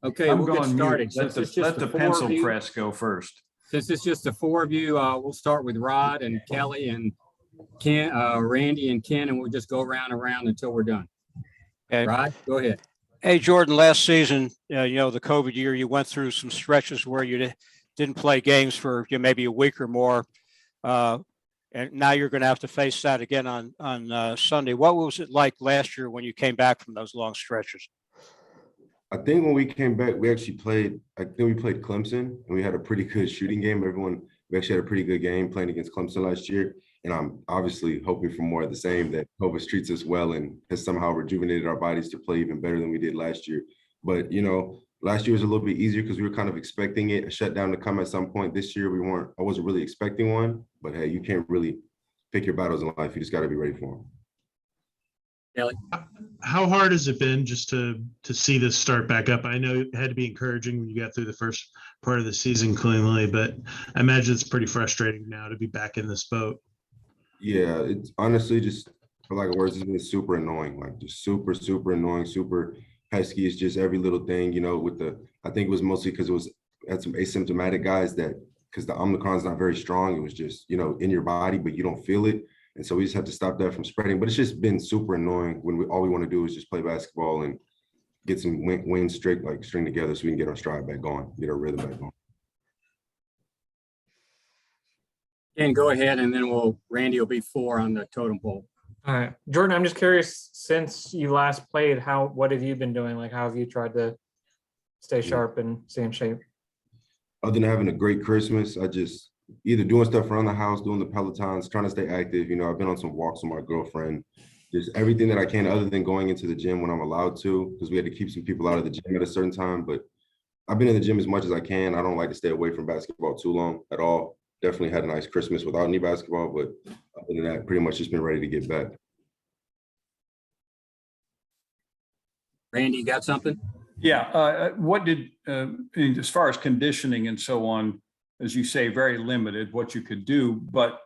Okay, I'm we'll get going started. mute. Let the pencil press go first. Since it's just the four of you, we'll start with Rod and Kelly and Ken, Randy and Ken, and we'll just go around and around until we're done. Okay. Rod, go ahead. Hey, Jordan, last season, the COVID year, you went through some stretches where you didn't play games for maybe a week or more. And now you're going to have to face that again on Sunday. What was it like last year when you came back from those long stretches? I think when we came back, we played Clemson, and we had a pretty good shooting game. We actually had a pretty good game playing against Clemson last year. And I'm obviously hoping for more of the same, that COVID treats us well and has somehow rejuvenated our bodies to play even better than we did last year. But, last year was a little bit easier because we were kind of expecting a shutdown to come at some point. This year, I wasn't really expecting one. But, hey, you can't really pick your battles in life. You just got to be ready for them. Kelly? How hard has it been just to see this start back up? I know it had to be encouraging when you got through the first part of the season cleanly, but I imagine it's pretty frustrating now to be back in this boat. Yeah, it's honestly just, for lack of words, it's been super annoying, like just super, super annoying, super pesky. It's just every little thing, I think it was mostly because had some asymptomatic guys because the Omicron's not very strong. It was just, in your body, but you don't feel it. And so we just have to stop that from spreading. But it's just been super annoying when all we want to do is just play basketball and get some win string together so we can get our stride back going, get our rhythm back going. Ken, go ahead, and then Randy will be 4 on the totem pole. All right, Jordan, I'm just curious, since you last played, what have you been doing? Like, how have you tried to stay sharp and stay in shape? Other than having a great Christmas, I just either doing stuff around the house, doing the Pelotons, trying to stay active. I've been on some walks with my girlfriend, just everything that I can other than going into the gym when I'm allowed to, because we had to keep some people out of the gym at a certain time. But I've been in the gym as much as I can. I don't like to stay away from basketball too long at all. Definitely had a nice Christmas without any basketball, but other than that, pretty much just been ready to get back. Randy, you got something? Yeah. What did, as far as conditioning and so on, as you say, very limited what you could do. But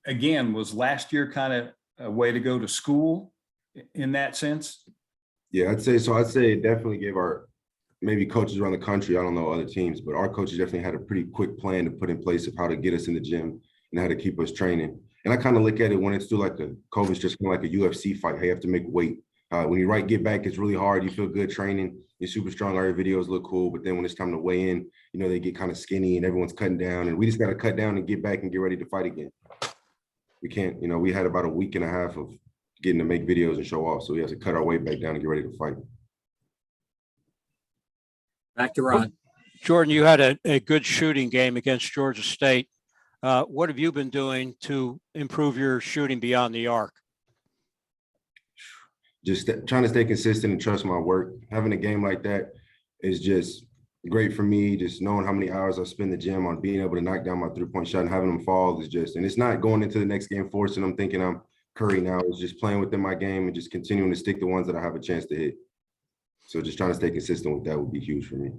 again, was last year kind of a way to go to school in that sense? Yeah, I'd say it definitely gave our maybe coaches around the country, I don't know other teams, but our coaches definitely had a pretty quick plan to put in place of how to get us in the gym and how to keep us training. And I kind of look at it when it's still like COVID's just kind of like a UFC fight. How you have to make weight. When you get back, it's really hard. You feel good training. You're super strong. All your videos look cool. But then when it's time to weigh in, they get kind of skinny and everyone's cutting down. And we just got to cut down and get back and get ready to fight again. We can't, we had about a week and a half of getting to make videos and show off. So we have to cut our weight back down and get ready to fight. Back to Rod. Jordan, you had a good shooting game against Georgia State. What have you been doing to improve your shooting beyond the arc? Just trying to stay consistent and trust my work. Having a game like that is just great for me. Just knowing how many hours I spend in the gym on being able to knock down my 3-point shot and having them fall is just, and it's not going into the next game forcing them thinking I'm Curry now. It's just playing within my game and just continuing to stick the ones that I have a chance to hit. So just trying to stay consistent with that would be huge for me.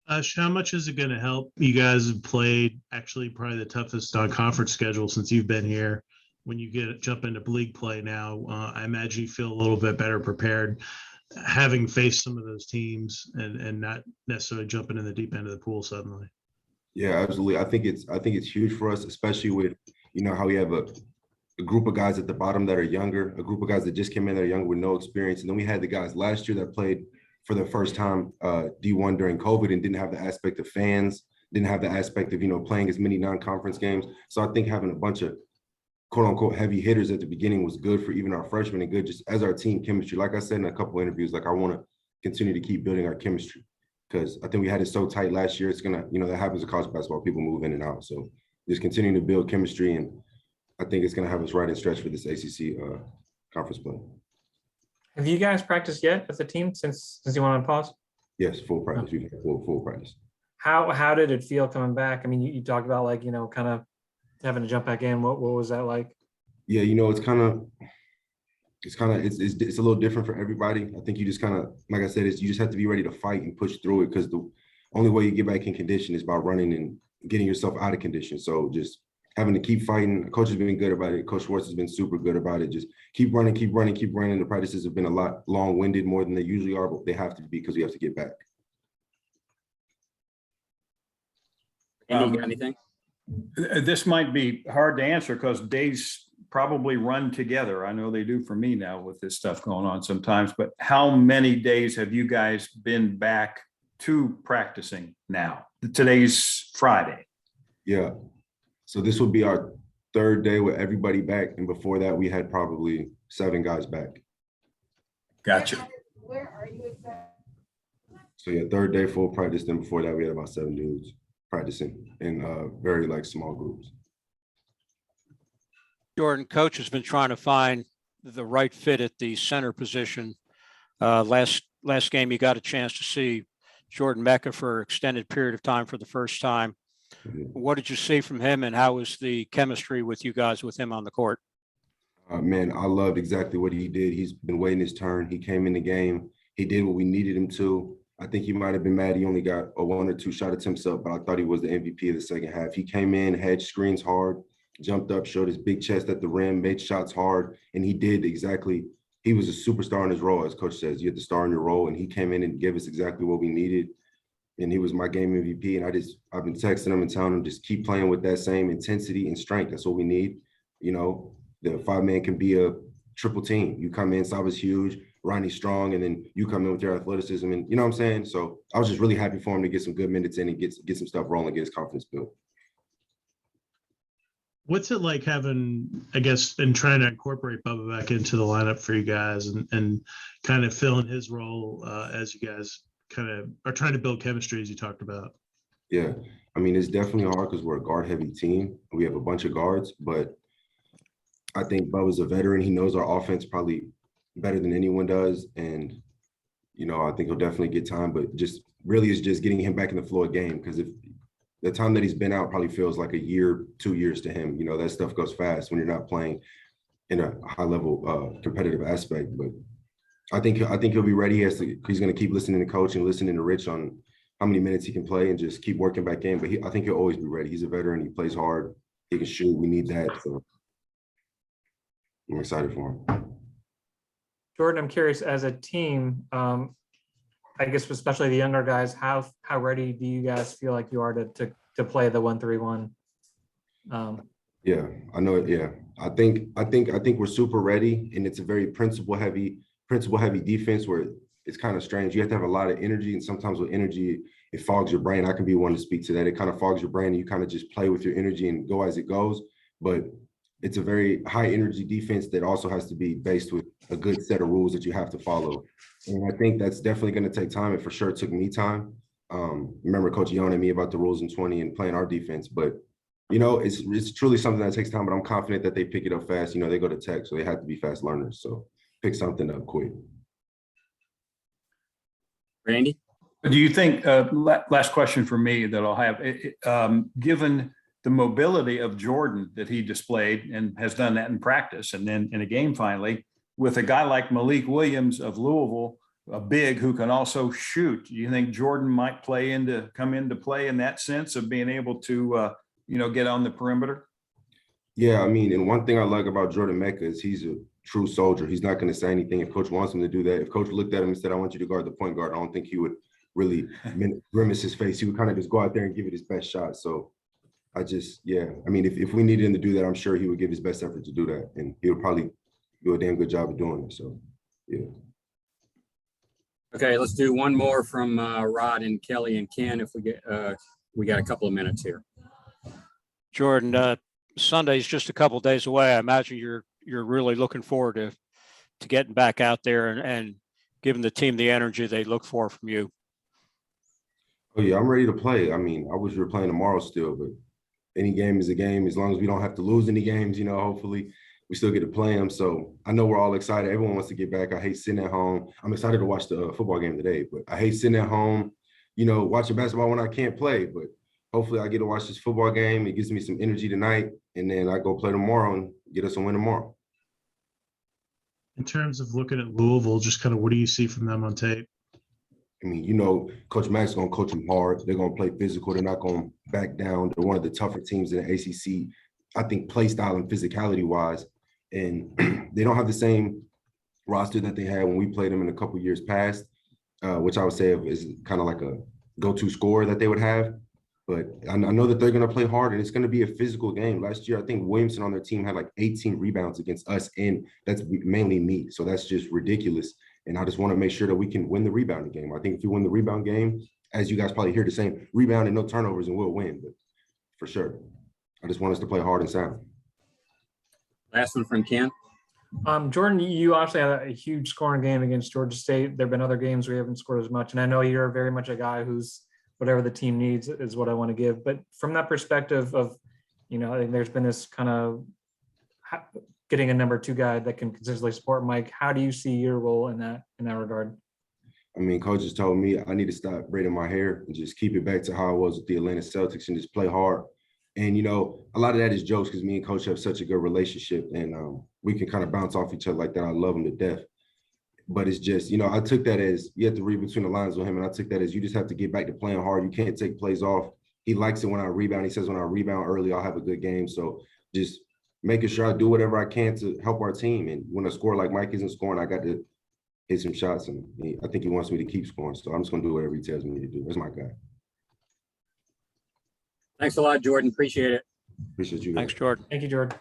How much is it going to help? You guys have played actually probably the toughest non-conference schedule since you've been here. When you jump into league play now, I imagine you feel a little bit better prepared, having faced some of those teams and not necessarily jumping in the deep end of the pool suddenly. Yeah, absolutely. I think it's huge for us, especially with how we have a group of guys at the bottom that are younger, a group of guys that just came in that are younger with no experience, and then we had the guys last year that played for the first time D1 during COVID and didn't have the aspect of fans, didn't have the aspect of playing as many non-conference games. So I think having a bunch of quote unquote heavy hitters at the beginning was good for even our freshmen and good just as our team chemistry. Like I said in a couple of interviews, I want to continue to keep building our chemistry because I think we had it so tight last year. It's gonna, that happens in college basketball. People move in and out. So just continuing to build chemistry, and I think it's gonna have us right in stretch for this ACC conference play. Have you guys practiced yet as a team since you went on pause? Yes, full practice. We've had full practice. How did it feel coming back? I mean, you talked about kind of having to jump back in. What was that like? Yeah, it's a little different for everybody. I think you just kind of, like I said, you just have to be ready to fight and push through it because the only way you get back in condition is by running and getting yourself out of condition. So just having to keep fighting. Coach has been good about it. Coach Schwartz has been super good about it. Just keep running, keep running, keep running. The practices have been a lot long-winded, more than they usually are, but they have to be because we have to get back. Andy, you got anything? This might be hard to answer because days probably run together. I know they do for me now with this stuff going on sometimes, but how many days have you guys been back to practicing now? Today's Friday. Yeah. So this will be our third day with everybody back. And before that, we had probably 7 guys back. Gotcha. Where are you exactly? So yeah, third day full practice. Then before that, we had about 7 dudes practicing in very like small groups. Jordan, coach has been trying to find the right fit at the center position. Last game, you got a chance to see Jordan Mecca for an extended period of time for the first time. What did you see from him, and how was the chemistry with you guys with him on the court? Man, I loved exactly what he did. He's been waiting his turn. He came in the game. He did what we needed him to. I think he might have been mad he only got a 1 or 2 shot attempts up, but I thought he was the MVP of the second half. He came in, had screens hard, jumped up, showed his big chest at the rim, made shots hard, and he did exactly. He was a superstar in his role, as coach says. You have to star in your role, and he came in and gave us exactly what we needed. And he was my game MVP. And I've been texting him and telling him just keep playing with that same intensity and strength. That's what we need. You know, the 5-man can be a triple team. You come in, Sava's huge, Ronnie's strong, and then you come in with your athleticism. And you know what I'm saying? So I was just really happy for him to get some good minutes in and get some stuff rolling, get his confidence built. What's it like having, I guess, and trying to incorporate Bubba back into the lineup for you guys and kind of filling his role as you guys kind of are trying to build chemistry as you talked about? Yeah, I mean, it's definitely hard because we're a guard-heavy team. We have a bunch of guards, but I think Bubba's a veteran. He knows our offense probably better than anyone does. And, you know, I think he'll definitely get time, but just really is just getting him back in the flow of game. Because if the time that he's been out probably feels like a year, 2 years to him, you know, that stuff goes fast when you're not playing in a high level competitive aspect. But I think he'll be ready. He's going to keep listening to coach and listening to Rich on how many minutes he can play and just keep working back in. But I think he'll always be ready. He's a veteran. He plays hard. He can shoot. We need that. So I'm excited for him. Jordan, I'm curious, as a team, I guess especially the younger guys, how ready do you guys feel like you are to play the 1-3-1? Yeah, I know it. Yeah, I think we're super ready, and it's a very principle heavy defense where it's kind of strange. You have to have a lot of energy, and sometimes with energy, it fogs your brain. I can be one to speak to that. It kind of fogs your brain, and you kind of just play with your energy and go as it goes. But it's a very high energy defense that also has to be based with a good set of rules that you have to follow. And I think that's definitely going to take time. And for sure it took me time. Remember coach yelling at me about the rules in 20 and playing our defense, but you know, it's truly something that takes time, but I'm confident that they pick it up fast. You know, they go to tech, so they have to be fast learners. So pick something up quick. Randy? Do you think, last question for me that I'll have, given the mobility of Jordan that he displayed and has done that in practice and then in a game finally, with a guy like Malik Williams of Louisville, a big who can also shoot, do you think Jordan might come into play in that sense of being able to, get on the perimeter? Yeah, I mean, and one thing I like about Jordan Mecca is he's a true soldier. He's not going to say anything if coach wants him to do that. If coach looked at him and said, I want you to guard the point guard, I don't think he would really grimace his face. He would kind of just go out there and give it his best shot. So I mean, if we needed him to do that, I'm sure he would give his best effort to do that. And he would probably do a damn good job of doing it. So, yeah. Okay, let's do one more from Rod and Kelly and Ken if we got a couple of minutes here. Jordan, Sunday's just a couple of days away. I imagine you're really looking forward to getting back out there and giving the team the energy they look for from you. Oh yeah, I'm ready to play. I mean, I wish we were playing tomorrow still, but any game is a game. As long as we don't have to lose any games, you know, hopefully we still get to play them. So I know we're all excited. Everyone wants to get back. I hate sitting at home. I'm excited to watch the football game today, but I hate sitting at home, you know, watching basketball when I can't play. But hopefully I get to watch this football game. It gives me some energy tonight, and then I go play tomorrow and get us a win tomorrow. In terms of looking at Louisville, just kind of what do you see from them on tape? I mean, you know, Coach Mack's going to coach them hard. They're going to play physical. They're not going to back down. They're one of the tougher teams in the ACC I think play style and physicality wise, and they don't have the same roster that they had when we played them in a couple years past, which I would say is kind of like a go-to scorer that they would have. But I know that they're going to play hard, and it's going to be a physical game. Last year, I think Williamson on their team had like 18 rebounds against us, and that's mainly me. So that's just ridiculous. And I just want to make sure that we can win the rebounding game. I think if you win the rebound game, as you guys probably hear the same, rebound and no turnovers, and we'll win. But for sure, I just want us to play hard and sound. Last one from Ken. Jordan, you obviously had a huge scoring game against Georgia State. There have been other games where you haven't scored as much, and I know you're very much a guy who's whatever the team needs is what I want to give. But from that perspective of, I think there's been this kind of getting a number 2 guy that can consistently support Mike. How do you see your role in that regard? I mean, coaches told me I need to stop braiding my hair and just keep it back to how I was with the Atlanta Celtics and just play hard. And, a lot of that is jokes because me and coach have such a good relationship, and we can kind of bounce off each other like that. I love him to death. But it's just, I took that as you have to read between the lines with him. And I took that as you just have to get back to playing hard. You can't take plays off. He likes it when I rebound. He says when I rebound early, I'll have a good game. So just making sure I do whatever I can to help our team. And when a scorer like Mike isn't scoring, I got to hit some shots. And I think he wants me to keep scoring. So I'm just going to do whatever he tells me to do. That's my guy. Thanks a lot, Jordan. Appreciate it. Appreciate you guys. Thanks, Jordan. Thank you, Jordan.